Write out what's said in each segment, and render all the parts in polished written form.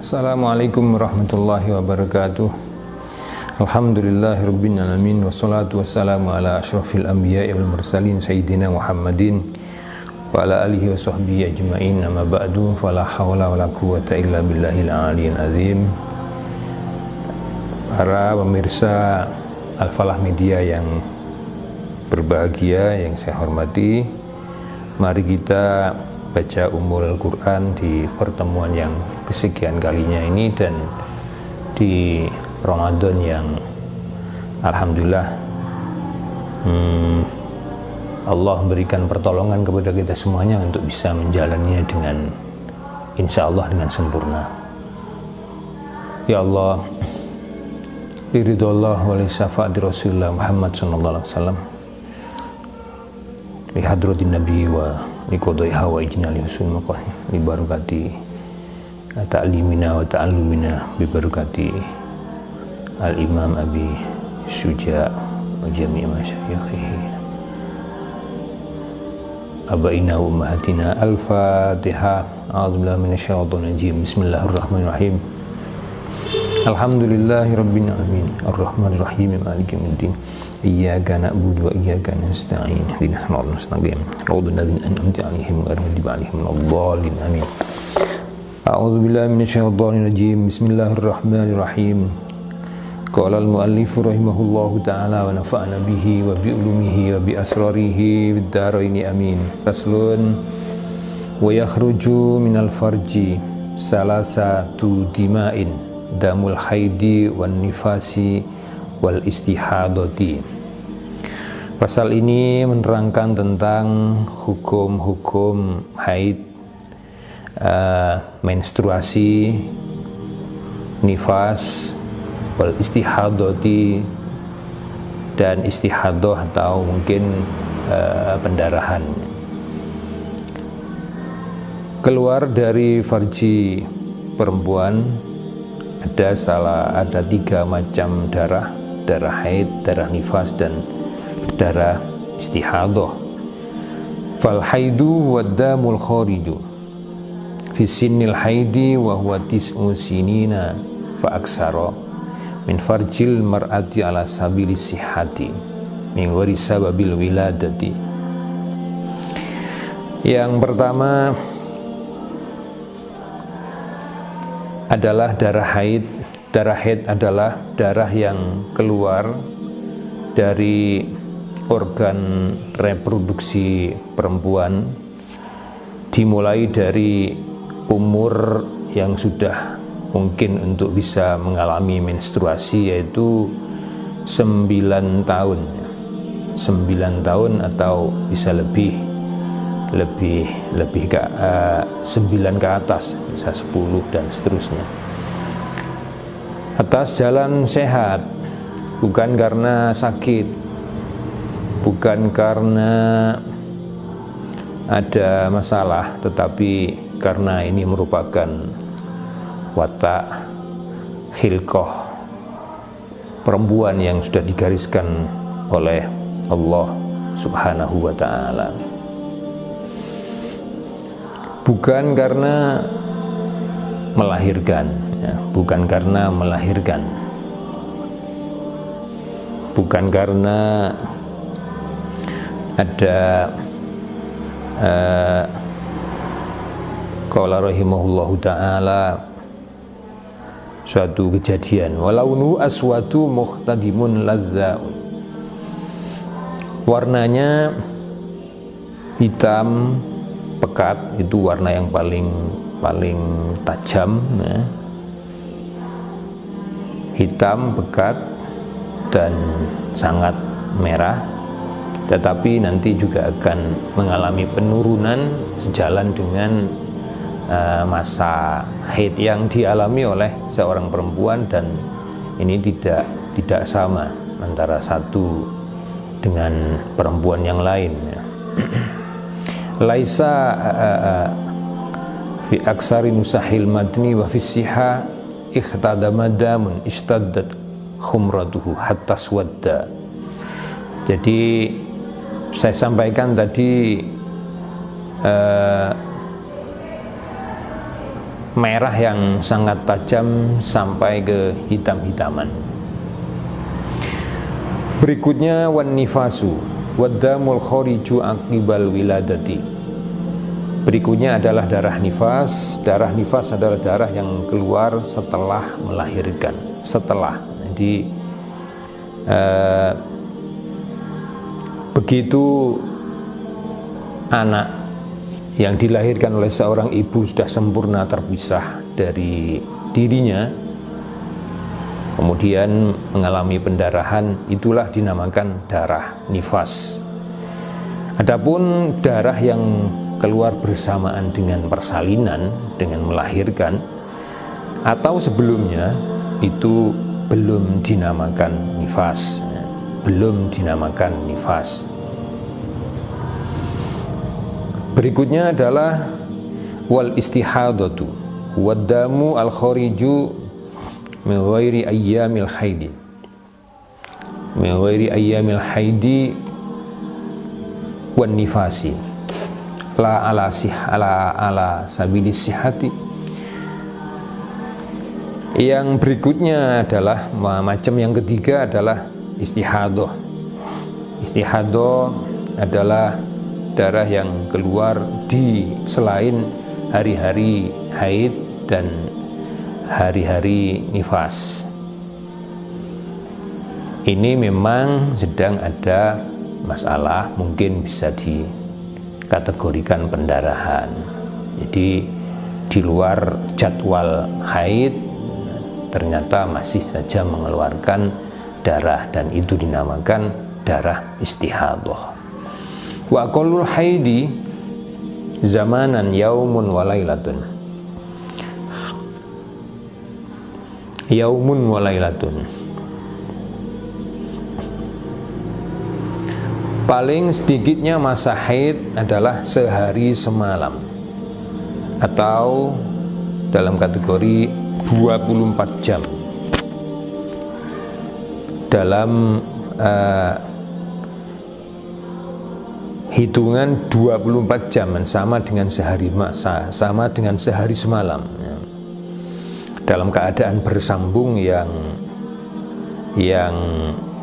Assalamualaikum warahmatullahi wabarakatuh. Alhamdulillahirabbil alamin wassalatu wassalamu ala asyrafil anbiya'i wal mursalin sayyidina Muhammadin wa ala alihi wa sahbihi ajmain. Amma ba'du, fala haula wala quwwata illa billahil aliyyil azim. Para pemirsa Al-Falah Media yang berbahagia, yang saya hormati, mari kita baca Ummul Quran di pertemuan yang kesekian kalinya ini, dan di Ramadan yang alhamdulillah Allah berikan pertolongan kepada kita semuanya untuk bisa menjalaninya dengan insya Allah dengan sempurna. Ya Allah, liridullah wa li syafaati Rasulullah Muhammad sallallahu alaihi wasallam, li hadratin nabi wa liqodai hawa ijnali husul maqah li barakati ta'limina wa ta'allumina bi barakati al-imam Abi Syuja wa jami' masyayikhihi abaina wa ummahatina. Al-Fatihah. A'udzubillahi minasyaitonir rajim. Bismillahirrahmanirrahim. Alhamdulillahi rabbil alamin arrahmanir rahim maliki yaumiddin iyyaka na'budu wa iyyaka nasta'in ihdinas siratal mustaqim siratal ladzina an'amta 'alaihim ghairil maghdubi 'alaihim waladdallin amin. A'udzubillahi minasyaitonir rajim. Bismillahirrahmanirrahim. Qala al-muallif rahimahullahu ta'ala wa nafa'ana bihi wa bi ulumihi wa bi asrarihi fid dharain amin. Faslun. Wa yakhruju minal farji salasatu dima'in, damul haidi wan nifasi wal istihadati. Pasal ini menerangkan tentang hukum-hukum haid, menstruasi, nifas, wal istihadati, dan istihadah atau mungkin pendarahan. Keluar dari farji perempuan ada tiga macam darah: darah haid, darah nifas, dan darah istihadah. Fal haidu wad damul khariju fi sinnil haidi wa huwa tis'u sinina fa aksara min farjil mar'ati ala sabili sihhati min ghairi sababil wiladati. Yang pertama adalah darah haid. Darah haid adalah darah yang keluar dari organ reproduksi perempuan dimulai dari umur yang sudah mungkin untuk bisa mengalami menstruasi, yaitu 9 tahun 9 tahun atau bisa lebih ke 9 ke atas, bisa 10 dan seterusnya, atas jalan sehat, bukan karena sakit, bukan karena ada masalah, tetapi karena ini merupakan watak khilqah perempuan yang sudah digariskan oleh Allah Subhanahu wa ta'ala. Bukan karena melahirkan, ya, bukan karena melahirkan, bukan karena ada qala rahimahullahu ta'ala suatu kejadian, walaunu aswatu muhtadimun ladzaun, warnanya hitam pekat, itu warna yang paling tajam, ya. Hitam pekat dan sangat merah, tetapi nanti juga akan mengalami penurunan sejalan dengan masa haid yang dialami oleh seorang perempuan, dan ini tidak sama antara satu dengan perempuan yang lain, ya. Laisa fi aksari nusahil madni wa fi siha ikhtadama damun istaddat khumratuhu hatta swadda. Jadi saya sampaikan tadi merah yang sangat tajam sampai ke hitam-hitaman. Berikutnya wan nifasu waddamul khariju aqibal wiladati. Berikutnya adalah darah nifas. Darah nifas adalah darah yang keluar setelah melahirkan. Jadi begitu anak yang dilahirkan oleh seorang ibu sudah sempurna terpisah dari dirinya, kemudian mengalami pendarahan, itulah dinamakan darah nifas. Adapun darah yang keluar bersamaan dengan persalinan, dengan melahirkan, atau sebelumnya, itu belum dinamakan nifas. Berikutnya adalah wal istihadatu waddamu al khariju min ghairi ayyamil haidi wan nifasi la ala sabilis sihati. Yang berikutnya adalah macam yang ketiga adalah istihadah. Istihadah adalah darah yang keluar di selain hari-hari haid dan hari-hari nifas. Ini memang sedang ada masalah, mungkin bisa dikategorikan pendarahan. Jadi di luar jadwal haid ternyata masih saja mengeluarkan darah, dan itu dinamakan darah istihadah. Wa aqallul haidi zamanan yaumun wa lailatun. Yaumun wa lailatun. Paling sedikitnya masa haid adalah sehari semalam, atau dalam kategori 24 jam. Dalam hitungan 24 jam sama dengan sehari semalam, dalam keadaan bersambung yang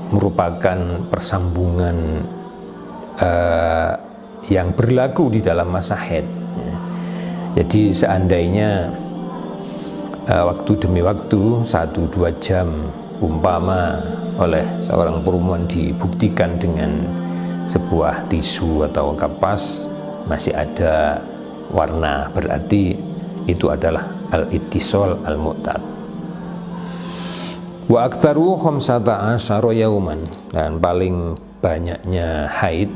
merupakan persambungan yang berlaku di dalam masa haid. Jadi seandainya waktu demi waktu 1-2 jam umpama oleh seorang perempuan dibuktikan dengan sebuah tisu atau kapas masih ada warna, berarti itu adalah al-ittisal al-mu'tad. Wa aktsaru 15 yauman, dan paling banyaknya haid,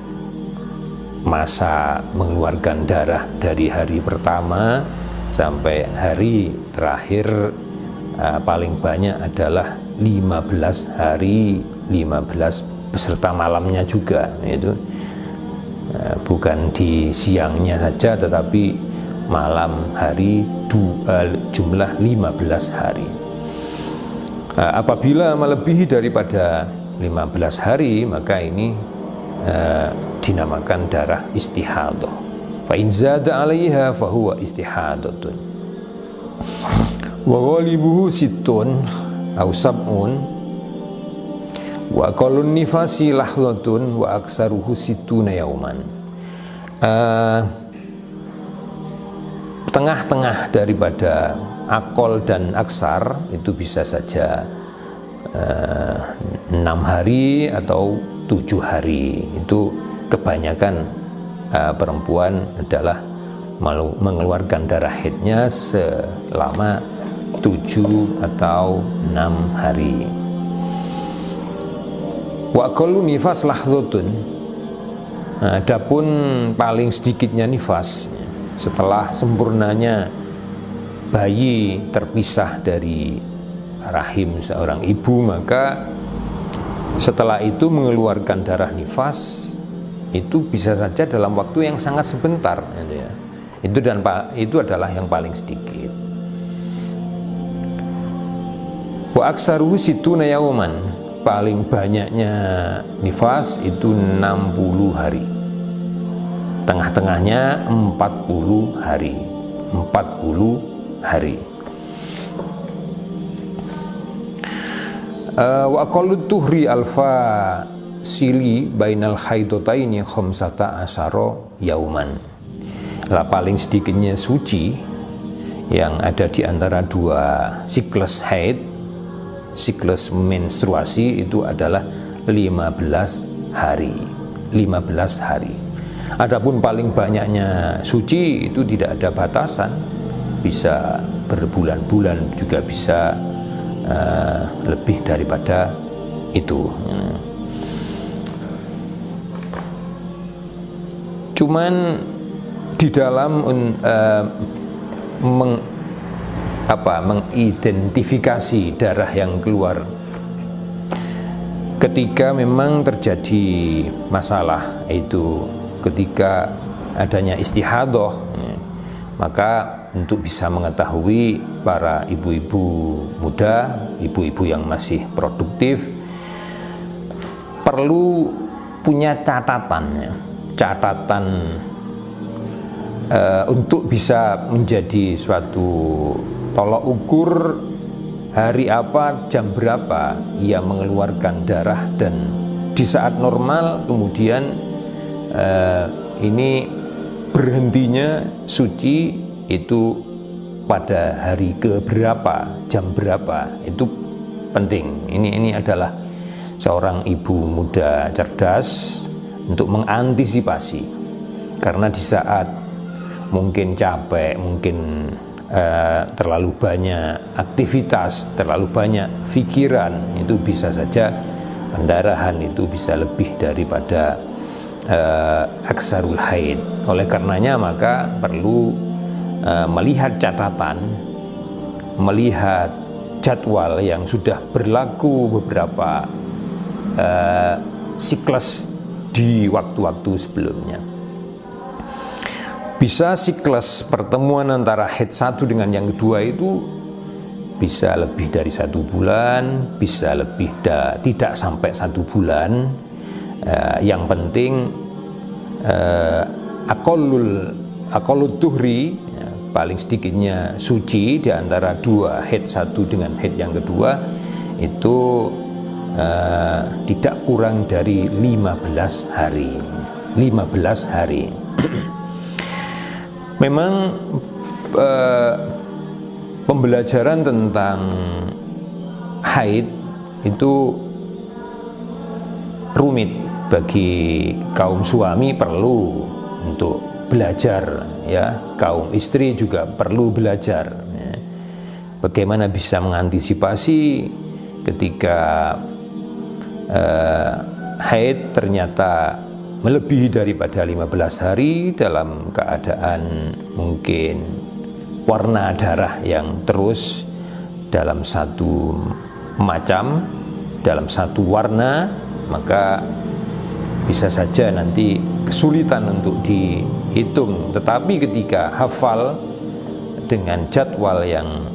masa mengeluarkan darah dari hari pertama sampai hari terakhir, paling banyak adalah 15 hari, 15 beserta malamnya juga, itu bukan di siangnya saja tetapi malam hari, jumlah 15 hari. Apabila melebihi daripada 15 hari, maka ini dinamakan darah istihadah. Fa in zada 'alaiha fa huwa istihadatun. Wa ghalibuhu sittun aw sab'un wa qalun nifasi lahlatun wa aksaruhu sittuna yauman. Tengah-tengah daripada akol dan aksar itu bisa saja 6 hari atau 7 hari. Itu kebanyakan perempuan adalah mengeluarkan darah haidnya selama 7 atau 6 hari. Wa qallu nifas lahdhatun. Adapun paling sedikitnya nifas setelah sempurnanya bayi terpisah dari rahim seorang ibu, maka setelah itu mengeluarkan darah nifas itu bisa saja dalam waktu yang sangat sebentar, gitu ya. Itu adalah yang paling sedikit. Wa aksaruhu situna yauman. paling banyaknya nifas itu 60 hari, tengah-tengahnya 40 hari. 40 hari. Wa aqallut tuhri alfa sili bainal haidataini khamsata asyara yauman. Lah paling sedikitnya suci yang ada di antara dua siklus haid, siklus menstruasi itu adalah 15 hari. 15 hari. Adapun paling banyaknya suci itu tidak ada batasan, bisa berbulan-bulan, juga bisa lebih daripada itu. Cuman di dalam mengidentifikasi darah yang keluar ketika memang terjadi masalah, itu ketika adanya istihadah, maka untuk bisa mengetahui para ibu-ibu muda, ibu-ibu yang masih produktif, perlu punya catatan untuk bisa menjadi suatu tolok ukur hari apa, jam berapa ia mengeluarkan darah, dan di saat normal kemudian ini berhentinya suci itu pada hari ke berapa, jam berapa, itu penting. Ini adalah seorang ibu muda cerdas untuk mengantisipasi, karena di saat mungkin capek, mungkin terlalu banyak aktivitas, terlalu banyak pikiran, itu bisa saja pendarahan itu bisa lebih daripada aksarul haid. Oleh karenanya maka perlu melihat catatan, melihat jadwal yang sudah berlaku beberapa siklus di waktu-waktu sebelumnya. Bisa siklus pertemuan antara haid satu dengan yang kedua itu bisa lebih dari 1 bulan, bisa lebih tidak sampai 1 bulan. Yang penting aqallut tuhri, paling sedikitnya suci di antara dua haid satu dengan haid yang kedua itu tidak kurang dari 15 hari. 15 hari. Memang pembelajaran tentang haid itu rumit. Bagi kaum suami perlu untuk belajar, ya, kaum istri juga perlu belajar, ya, bagaimana bisa mengantisipasi ketika haid ternyata melebihi daripada 15 hari dalam keadaan mungkin warna darah yang terus dalam satu macam, dalam satu warna, maka bisa saja nanti kesulitan untuk dihitung. Tetapi ketika hafal dengan jadwal yang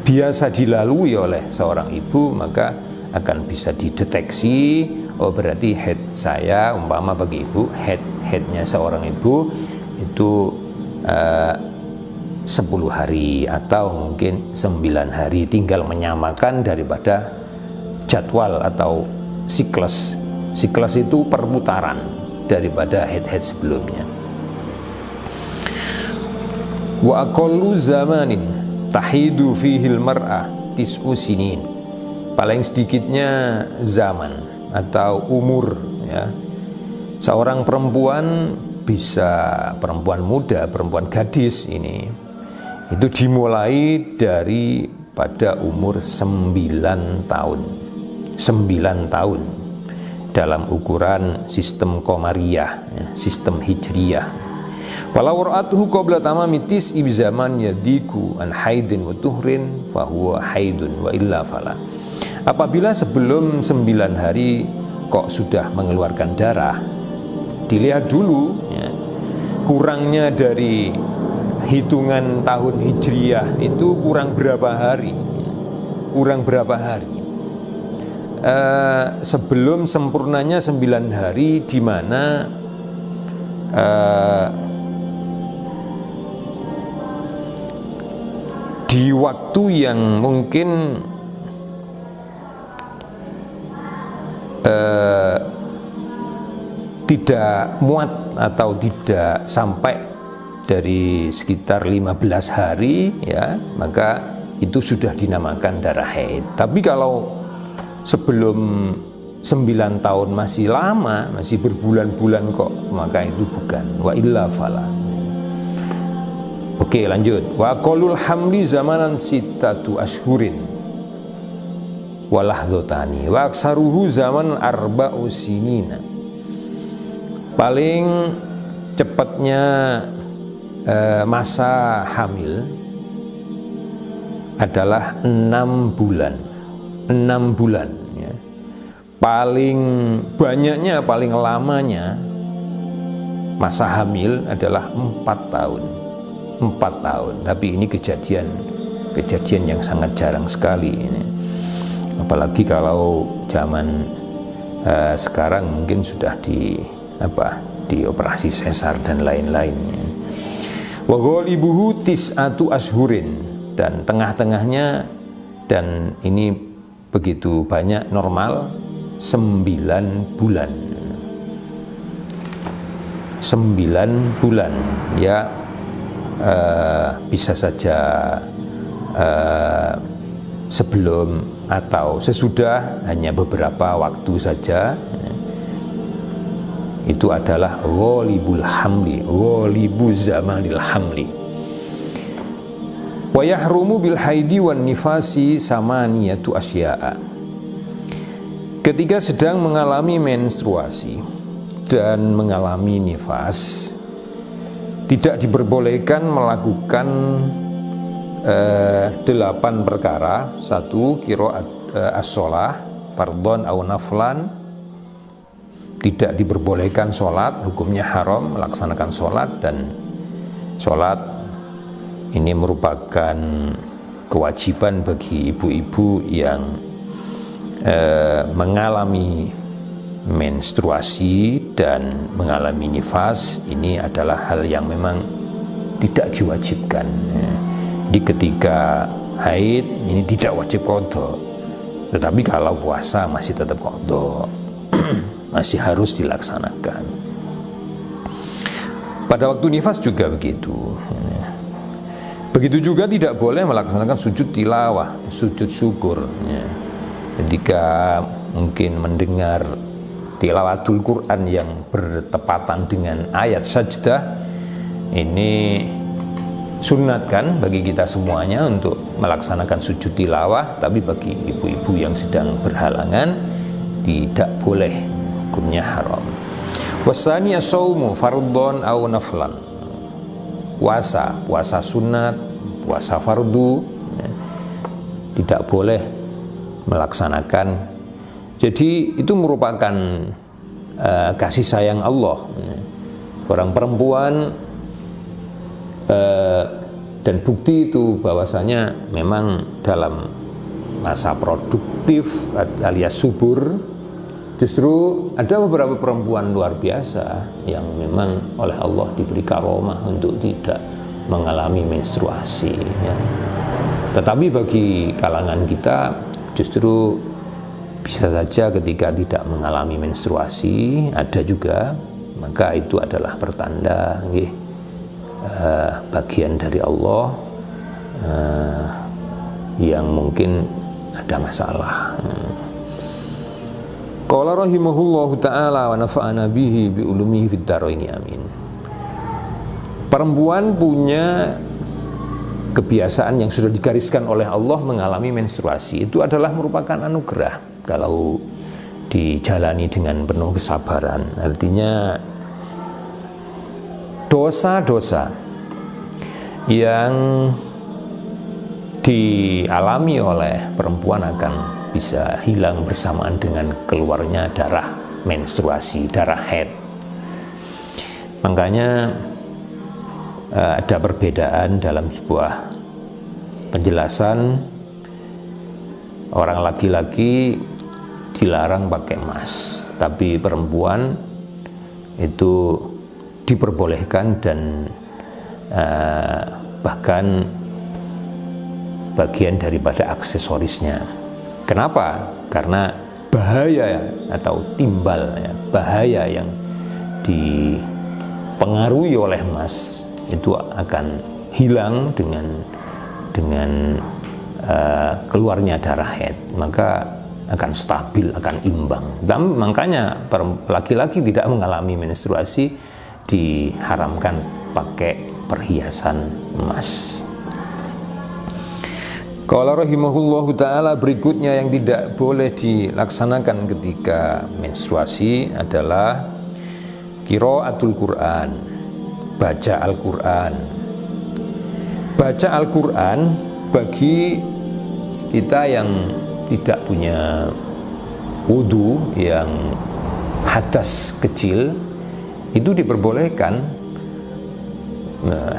biasa dilalui oleh seorang ibu, maka akan bisa dideteksi, oh berarti haid saya, umpama bagi ibu, haidnya seorang ibu itu 10 hari atau mungkin 9 hari, tinggal menyamakan daripada jadwal atau siklus. Siklus itu perputaran daripada haid-haid sebelumnya. Wa aqallu zamanin tahidu fihil mar'ah tis'u sinin. Paling sedikitnya zaman atau umur, ya. Seorang perempuan bisa, perempuan muda, perempuan gadis ini itu dimulai dari pada umur 9 tahun. 9 tahun. Dalam ukuran sistem Qamariyah, ya, sistem Hijriyah. Walau ra'atuhu qabla tamami tis'i bizaman yadiku an haidin wa tuhrin fahuwa haidun wa illa fala. Apabila sebelum 9 hari kok sudah mengeluarkan darah, dilihat dulu, ya, kurangnya dari hitungan tahun Hijriyah itu kurang berapa hari, kurang berapa hari. sebelum sempurnanya 9 hari, di mana di waktu yang mungkin tidak muat atau tidak sampai dari sekitar 15 hari, ya, maka itu sudah dinamakan darah haid. Tapi kalau sebelum 9 tahun masih lama, masih berbulan-bulan kok, maka itu bukan. Wa illa fala. Oke, lanjut. Wa qalul hamli zamanan sittatu ashhurin walahdotani wa aksaruhu zaman arba'u sinina. Paling cepatnya masa hamil adalah 6 bulan. 6 bulan, ya. Paling banyaknya, paling lamanya masa hamil adalah 4 tahun. 4 tahun. Tapi ini kejadian yang sangat jarang sekali ini. Apalagi kalau zaman sekarang mungkin sudah dioperasi sesar dan lain-lainnya. Wa ghalibuhu tis'atu ashhurin, dan tengah-tengahnya, dan ini begitu banyak normal, 9 bulan. 9 bulan, ya. Bisa saja sebelum atau sesudah, hanya beberapa waktu saja. Itu adalah ghalibul hamli, ghalibu zamanil hamli. Wa yahrumu bil haidi wan nifasi samaniyatu asya'a. Ketika sedang mengalami menstruasi dan mengalami nifas, tidak diperbolehkan melakukan 8 perkara. 1. Qiraat as-shalah fardhon au naflan. Tidak diperbolehkan sholat, hukumnya haram melaksanakan sholat, dan sholat ini merupakan kewajiban bagi ibu-ibu yang mengalami menstruasi dan mengalami nifas. Ini adalah hal yang memang tidak diwajibkan. Di ketika haid ini tidak wajib qadha, tetapi kalau puasa masih tetap qadha. Masih harus dilaksanakan. Pada waktu nifas juga begitu. Begitu juga tidak boleh melaksanakan sujud tilawah, sujud syukur. Ketika mungkin mendengar tilawatul Quran yang bertepatan dengan ayat sajdah, ini sunatkan bagi kita semuanya untuk melaksanakan sujud tilawah. Tapi bagi ibu-ibu yang sedang berhalangan, tidak boleh, hukumnya haram. Wasani as-saumu fardhon au naflan. Puasa sunat, puasa fardu, tidak boleh melaksanakan. Jadi itu merupakan kasih sayang Allah. Orang perempuan, dan bukti itu bahwasanya memang dalam masa produktif alias subur, justru ada beberapa perempuan luar biasa yang memang oleh Allah diberi karomah untuk tidak mengalami menstruasi, ya. Tetapi bagi kalangan kita justru bisa saja ketika tidak mengalami menstruasi ada juga, maka itu adalah pertanda bagian dari Allah yang mungkin ada masalah. Qala rahimahullahu ta'ala wa nafa'ana bihi bi ulumihi fid dharaini amin. Perempuan punya kebiasaan yang sudah digariskan oleh Allah mengalami menstruasi. Itu adalah merupakan anugerah kalau dijalani dengan penuh kesabaran. Artinya dosa-dosa yang dialami oleh perempuan akan bisa hilang bersamaan dengan keluarnya darah menstruasi, darah haid. Makanya ada perbedaan dalam sebuah penjelasan. Orang laki-laki dilarang pakai emas, tapi perempuan itu diperbolehkan dan bahkan bagian daripada aksesorisnya. Kenapa? Karena bahaya atau timbal bahaya yang dipengaruhi oleh emas itu akan hilang dengan keluarnya darah haid, maka akan stabil, akan imbang. Dan makanya laki-laki tidak mengalami menstruasi diharamkan pakai perhiasan emas. Qala rahimahullahu ta'ala, berikutnya yang tidak boleh dilaksanakan ketika menstruasi adalah qiraatul Quran, baca Al-Quran. Baca Al-Quran bagi kita yang tidak punya wudu, yang hadas kecil, itu diperbolehkan,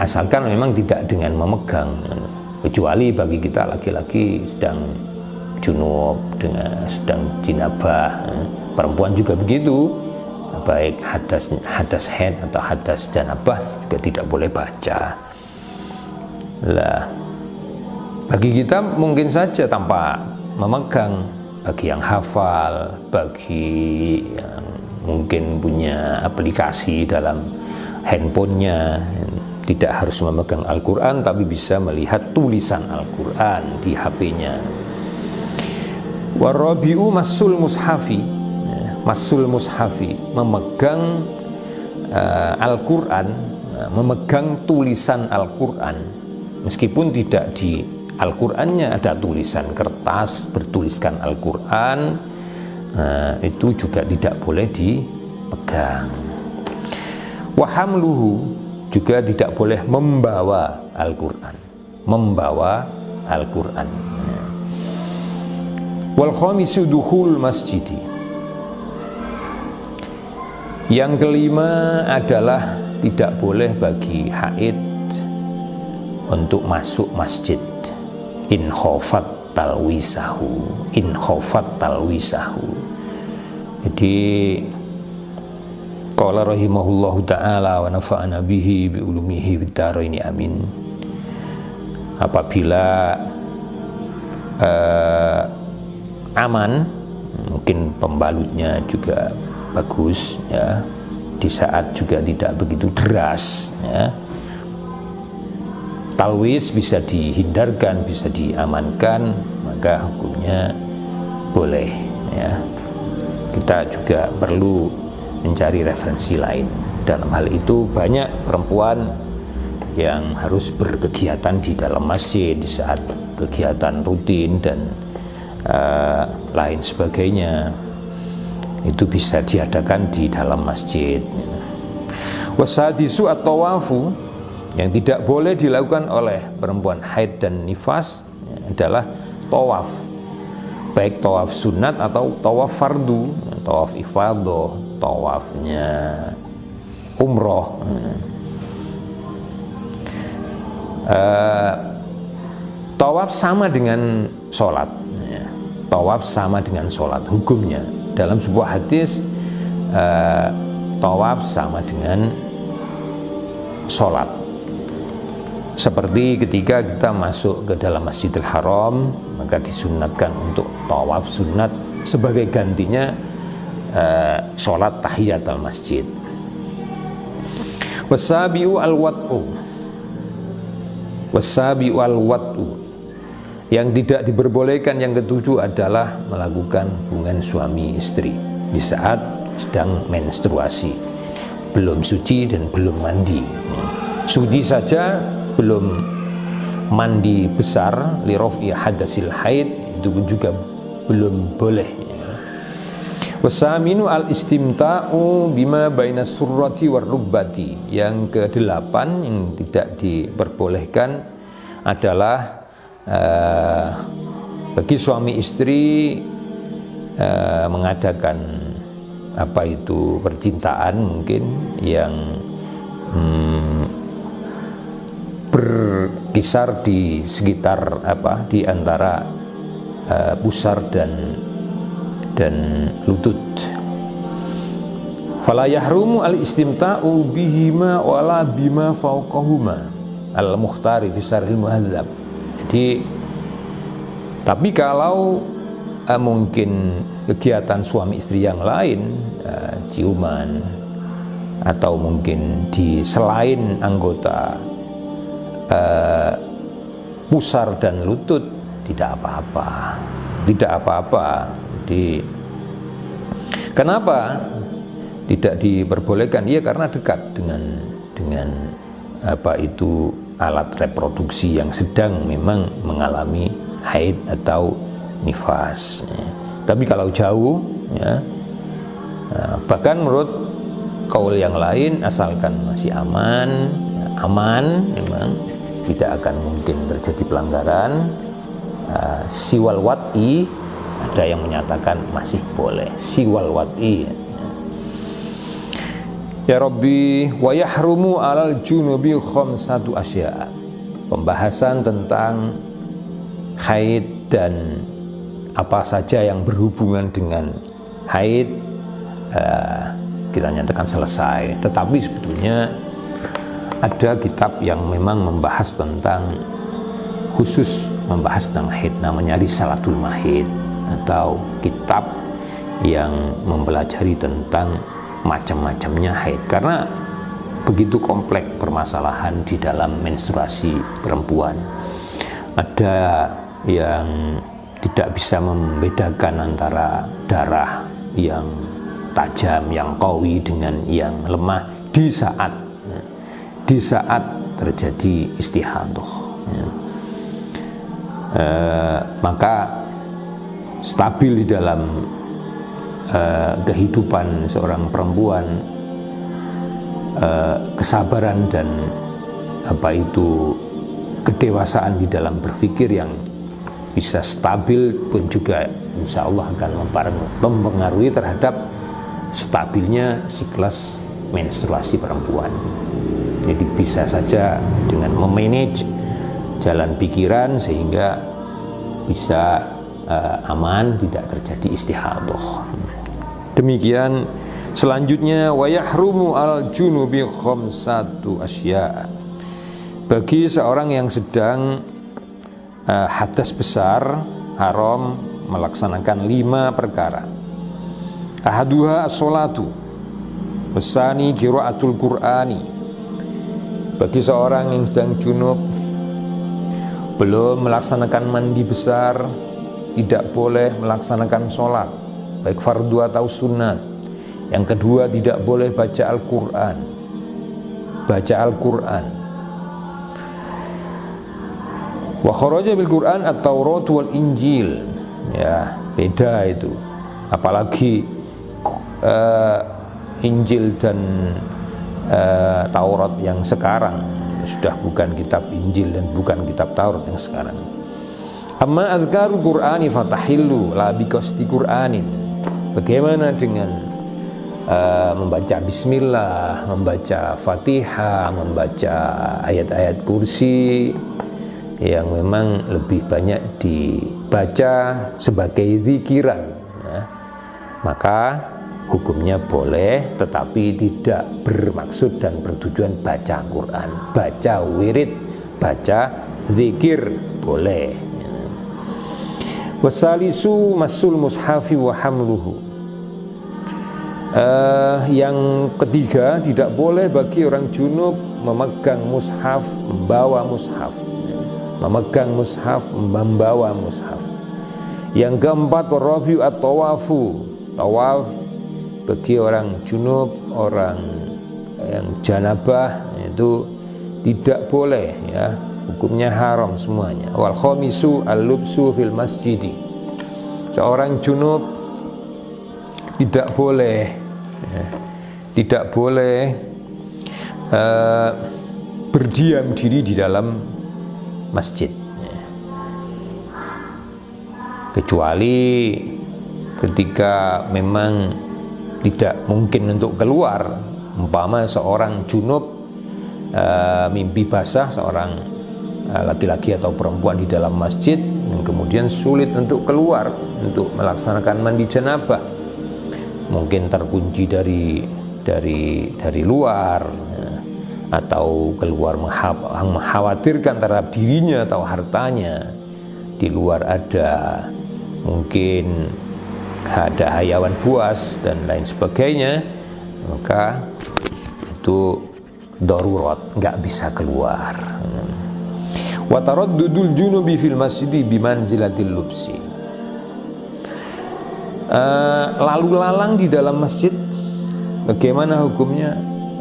asalkan memang tidak dengan memegang. Kecuali bagi kita laki-laki sedang junub, sedang jinabah, perempuan juga begitu, baik hadas haid atau hadas janabah juga tidak boleh baca. Lah, bagi kita mungkin saja tanpa memegang, bagi yang hafal, bagi yang mungkin punya aplikasi dalam handphonenya, tidak harus memegang Al-Quran, tapi bisa melihat tulisan Al-Quran di HP-nya. Warabi'u masul mushafi, masul mushafi, memegang Al-Quran, memegang tulisan Al-Quran, meskipun tidak di Al-Qurannya ada tulisan kertas bertuliskan Al-Quran, itu juga tidak boleh dipegang. Wahamluhu, juga tidak boleh membawa Al-Quran, membawa Al-Quran. Wal khamisu dukhul masjidi, yang kelima adalah tidak boleh bagi haid untuk masuk masjid. In khofat talwisahu, in khofat talwisahu. Jadi qala rahimahullahu ta'ala wa nafa'ana bihi bi ulumihi fid dharaini amin. Apabila aman, mungkin pembalutnya juga bagus ya, di saat juga tidak begitu deras ya, talwis bisa dihindarkan, bisa diamankan, maka hukumnya boleh ya. Kita juga perlu mencari referensi lain. Dalam hal itu banyak perempuan yang harus berkegiatan di dalam masjid di saat kegiatan rutin dan lain sebagainya, itu bisa diadakan di dalam masjid. Wasadisu at-tawafu, yang tidak boleh dilakukan oleh perempuan haid dan nifas adalah tawaf, baik tawaf sunat atau tawaf fardu, tawaf ifadah, tawafnya umroh. Tawaf sama dengan sholat, tawaf sama dengan sholat hukumnya. Dalam sebuah hadis, tawaf sama dengan sholat. Seperti ketika kita masuk ke dalam Masjidil Haram, maka disunatkan untuk tawaf sunat sebagai gantinya sholat tahiyatul masjid. Wasabi'u al-wat'u, wasabi'u al-wat'u, yang tidak diperbolehkan yang ketujuh adalah melakukan hubungan suami istri di saat sedang menstruasi, belum suci dan belum mandi. Suci saja belum mandi besar, li raf'i hadasil haid, itu pun juga belum boleh. Wasaminu al-istimta'u bima baina surrati war rubbati, yang ke-8 yang tidak diperbolehkan adalah bagi suami istri mengadakan apa itu percintaan mungkin yang berkisar di sekitar di antara pusar dan dan lutut. Fala yahrumu al-istimta'u bihima wala bima fauqahuma al-mukhtari fi syarhil muhadzab. Jadi tapi kalau mungkin kegiatan suami istri yang lain, ciuman atau mungkin di selain anggota pusar dan lutut, tidak apa-apa. Kenapa tidak diperbolehkan? Ya karena dekat dengan alat reproduksi yang sedang memang mengalami haid atau nifas. Tapi kalau jauh, ya, bahkan menurut kaul yang lain, asalkan masih aman, memang tidak akan mungkin terjadi pelanggaran. Siwal wat'i, ada yang menyatakan masih boleh siwal wat'i. Ya Rabbi, wa yahrumu alal junubi khamsatu asya'. Pembahasan tentang haid dan apa saja yang berhubungan dengan haid kita nyatakan selesai. Tetapi sebetulnya ada kitab yang memang membahas tentang khusus membahas tentang haid, namanya Risalatul Mahid, atau kitab yang mempelajari tentang macam-macamnya haid, karena begitu kompleks permasalahan di dalam menstruasi perempuan. Ada yang tidak bisa membedakan antara darah yang tajam, yang qawi dengan yang lemah di saat terjadi istihadah. Maka stabil di dalam kehidupan seorang perempuan, kesabaran dan kedewasaan di dalam berpikir yang bisa stabil pun juga insya Allah akan mempengaruhi terhadap stabilnya siklus menstruasi perempuan. Jadi bisa saja dengan memanage jalan pikiran sehingga bisa aman, tidak terjadi istihadah. Demikian. Selanjutnya, wa yahrumu al junubi khamsatu asya'. Bagi seorang yang sedang hadas besar, haram melaksanakan 5 perkara. Ahaduha as-salatu, wasani qiraatul qur'ani. Bagi seorang yang sedang junub, belum melaksanakan mandi besar, tidak boleh melaksanakan sholat, baik fardu atau sunat. Yang kedua, tidak boleh baca Al-Quran. Wa kharaja bil Quran at-Taurat wal Injil. Ya, beda itu. Apalagi Injil dan Taurat yang sekarang sudah bukan kitab Injil dan bukan kitab Taurat yang sekarang. Amma azkarul Qur'ani fatahillu la biqasdi Qur'anin. Bagaimana dengan membaca bismillah, membaca Fatihah, membaca ayat-ayat kursi yang memang lebih banyak dibaca sebagai zikiran, ya, maka hukumnya boleh, tetapi tidak bermaksud dan bertujuan baca Quran, baca wirid, baca zikir boleh. Wasalisu masul mushafi wa hamluhu. Yang ketiga, tidak boleh bagi orang junub memegang mushaf, membawa mushaf. Membawa mushaf. Yang keempat, warafi'u at-tawafu. Tawaf bagi orang junub, orang yang janabah itu tidak boleh, ya, hukumnya haram semuanya. Wal khamisu al-lubsu fil masjidi. Seorang junub tidak boleh berdiam diri di dalam masjid, kecuali ketika memang tidak mungkin untuk keluar. Umpama seorang junub mimpi basah, seorang laki-laki atau perempuan di dalam masjid, dan kemudian sulit untuk keluar untuk melaksanakan mandi janabah, mungkin terkunci dari luar, ya, atau keluar mengkhawatirkan terhadap dirinya atau hartanya. Di luar ada mungkin ada hayawan buas dan lain sebagainya, maka itu darurat, nggak bisa keluar. Wa taraddudul junubi fil masjidi bimanzilatil lubsi. Lalu lalang di dalam masjid bagaimana hukumnya?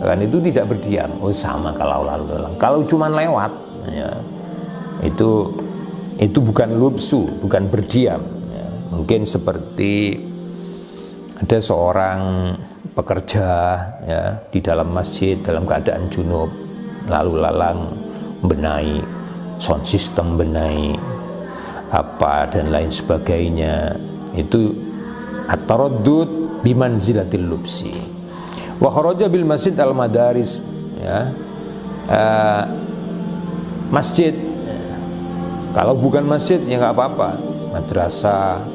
Kan itu tidak berdiam. Oh, sama kalau lalu lalang. Kalau cuma lewat, ya, itu bukan lubsu, bukan berdiam, ya. Mungkin seperti ada seorang pekerja, ya, di dalam masjid dalam keadaan junub, lalu lalang benahi sound system, benahi apa dan lain sebagainya, itu at-taraddud bimanzilatil lubsi. Wa kharaja bil masjid al madaris, ya, masjid. Kalau bukan masjid ya nggak apa-apa, madrasah,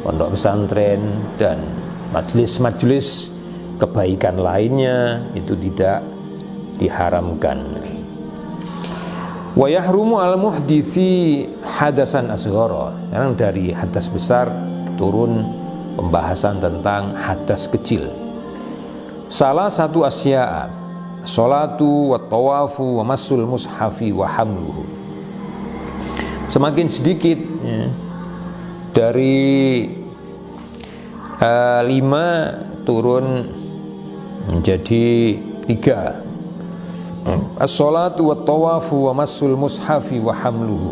pondok pesantren dan majelis-majelis kebaikan lainnya itu tidak diharamkan. Wa yahrumu al muhditsi hadasan asghara. Karena dari hadas besar turun pembahasan tentang hadas kecil. Salah satu asya'a sholatu wa tawafu wa masul mushafi wa hamluhu. Semakin sedikit, ya, dari 5 turun menjadi 3. As-sholatu wa tawafu wa masul mushafi wa hamluhu.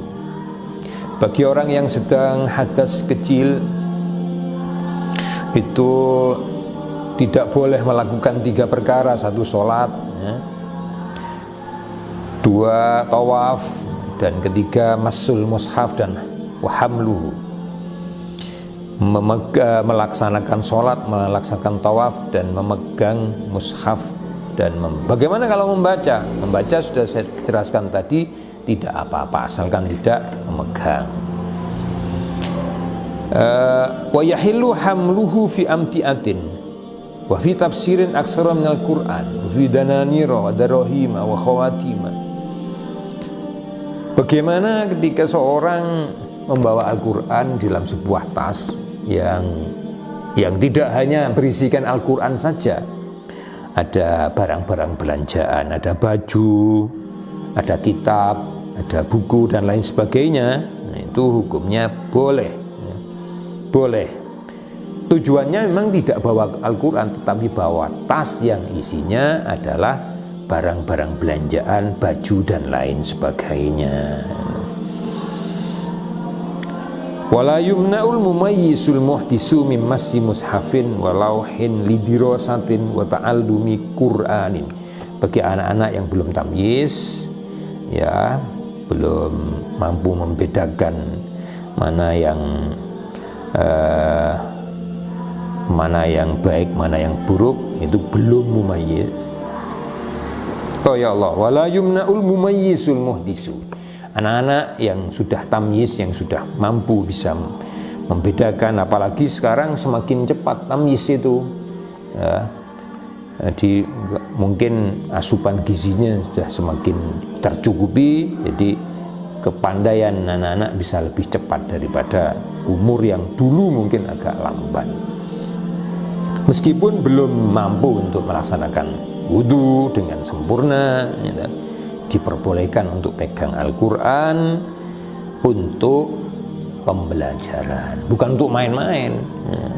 Bagi orang yang sedang hadas kecil itu tidak boleh melakukan 3 perkara: 1 sholat, ya, 2 tawaf, dan 3 masul mushaf dan wahamluhu, melaksanakan sholat, melaksanakan tawaf, dan memegang mushaf. Dan bagaimana kalau membaca? Membaca sudah saya jelaskan tadi, tidak apa-apa asalkan tidak memegang. Wa yahillu hamluhu fi amtiatin wa fi tafsirin aksara minal Qur'an wa fi dananira wa darahima wa khawatima. Bagaimana ketika seorang membawa Al-Quran dalam sebuah tas yang tidak hanya berisikan Al-Quran saja, ada barang-barang belanjaan, ada baju, ada kitab, ada buku dan lain sebagainya. Nah, itu hukumnya boleh, ya. Boleh. Tujuannya memang tidak bawa Al-Quran, tetapi bawa tas yang isinya adalah barang-barang belanjaan, baju dan lain sebagainya. Wala yumna'ul mumayyisul muhdisu min massi mushafin walauhin lidirasatin wa ta'allumi Qur'anin. Bagi anak-anak yang belum tamyiz, ya, belum mampu membedakan mana yang baik, mana yang buruk, itu belum mumayyiz. Oh ya Allah, wala yumna'ul mumayyisul muhdisu. Anak-anak yang sudah tamyiz, yang sudah mampu bisa membedakan, apalagi sekarang semakin cepat tamyiz itu, ya. Jadi mungkin asupan gizinya sudah semakin tercukupi, jadi kepandaian anak-anak bisa lebih cepat daripada umur yang dulu mungkin agak lamban. Meskipun belum mampu untuk melaksanakan wudu dengan sempurna, ya, diperbolehkan untuk pegang Al-Quran untuk pembelajaran, bukan untuk main-main, ya.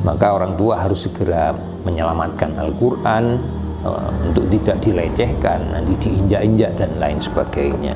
Maka orang tua harus segera menyelamatkan Al-Quran untuk tidak dilecehkan, nanti diinjak-injak dan lain sebagainya.